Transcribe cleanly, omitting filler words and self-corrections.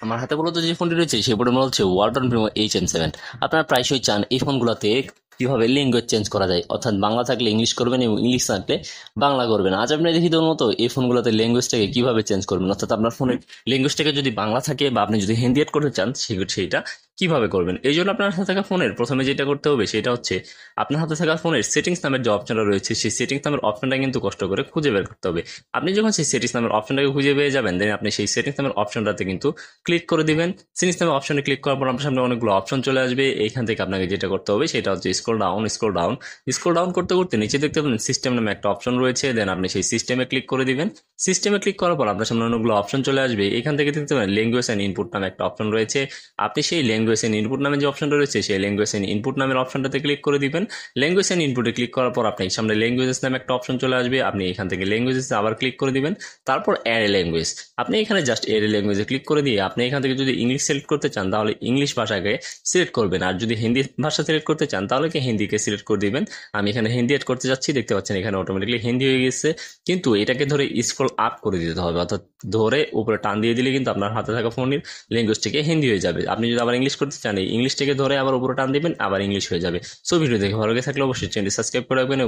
আমার হাতে মূলত যে ফোনটি রয়েছে সেই ফোনের মডেল হচ্ছে ওয়ালটন প্রিমো HM7। আপনারা প্রায়শই চান এই ফোনগুলোতে কিভাবে ল্যাঙ্গুয়েজ চেঞ্জ করা যায়, অর্থাৎ বাংলা থাকলে ইংলিশ করবেন এবং ইংলিশ থাকলে বাংলা করবেন। আজ আপনি দেখি তোর মতো এই ফোনগুলোতে ল্যাঙ্গুয়েজটাকে কিভাবে চেঞ্জ করবেন, অর্থাৎ আপনার ফোনের ল্যাঙ্গুয়েজটাকে যদি বাংলা থাকে বা আপনি যদি হিন্দি এড করতে চান সেইটা কিভাবে করবেন। এই জন্য আপনার হাতে থাকা ফোনের প্রথমে যেটা করতে হবে সেটা হচ্ছে আপনার হাতে থাকা ফোনের সেটিংস নামের যে অপশনটা রয়েছে সেই সেটিংস নামের অপশনটা কিন্তু কষ্ট করে খুঁজে বের করতে হবে। আপনি যখন সেই সেটিংস নামের অপশনটাকে খুঁজে পেয়ে যাবেন, দেন আপনি সেই সেটিংস নামের অপশনটাতে কিন্তু ক্লিক করে দিবেন। সেটিংস নামের অপশনে ক্লিক করার পর আপনার সামনে অনেকগুলো অপশন চলে আসবে। এইখান থেকে আপনাকে যেটা করতে হবে সেটা হচ্ছে স্ক্রল ডাউন করতে করতে নিচে দেখতে পাবেন সিস্টেম নামে একটা অপশন রয়েছে। দেন আপনি সেই সিস্টেমে ক্লিক করে দিবেন। সিস্টেমে ক্লিক করার পর আপনার সামনে অনেকগুলো অপশন চলে আসবে। এখান থেকে দেখতে পাবেন ল্যাঙ্গুয়েজ এন্ড ইনপুট নামে একটা অপশন রয়েছে। আপনি সেই ল্যাঙ্গুয়েজ এন্ড ইনপুট নামে যে অপশনটা রয়েছে সেই ল্যাঙ্গুয়েজ এন্ড ইনপুট নামের অপশনটাতে ক্লিক করে দিবেন। ল্যাঙ্গুয়েজ এন্ড ইনপুটে ক্লিক করার পর আপনার সামনে ল্যাঙ্গুয়েজেস নামে একটা অপশন চলে আসবে। আপনি এখান থেকে ল্যাঙ্গুয়েজেস আবার ক্লিক করে দিবেন। তারপর অ্যাড এ ল্যাঙ্গুয়েজ, আপনি এখানে জাস্ট অ্যাড এ ল্যাঙ্গুয়েজে ক্লিক করে দিয়ে আপনি এখান থেকে যদি ইংলিশ সিলেক্ট করতে চান তাহলে ইংলিশ ভাষাকে সিলেক্ট করবেন, আর যদি হিন্দি ভাষা সিলেক্ট করতে চান তাহলে কি হিন্দিকে সিলেক্ট করে দিবেন। আমি এখানে হিন্দি এড করতে যাচ্ছি, দেখতে পাচ্ছেন এখানে অটোমেটিকলি হিন্দি হয়ে গেছে। কিন্তু এটাকে ধরে স্ক্রল আপ করে দিতে হবে, অর্থাৎ ধরে উপরে টান দিয়ে দিলে কিন্তু আপনার হাতে থাকা ফোনের ল্যাঙ্গুয়েজ থেকে হিন্দি হয়ে যাবে। আপনি যদি আবার ইংলিশ করতে চান এই ইংলিশ থেকে ধরে আবার উপরে টান দিবেন, আবার ইংলিশ হয়ে যাবে। সো ভিডিও দেখে ভালো লেগে থাকলে অবশ্যই চ্যানেলটি সাবস্ক্রাইব করে রাখবেন।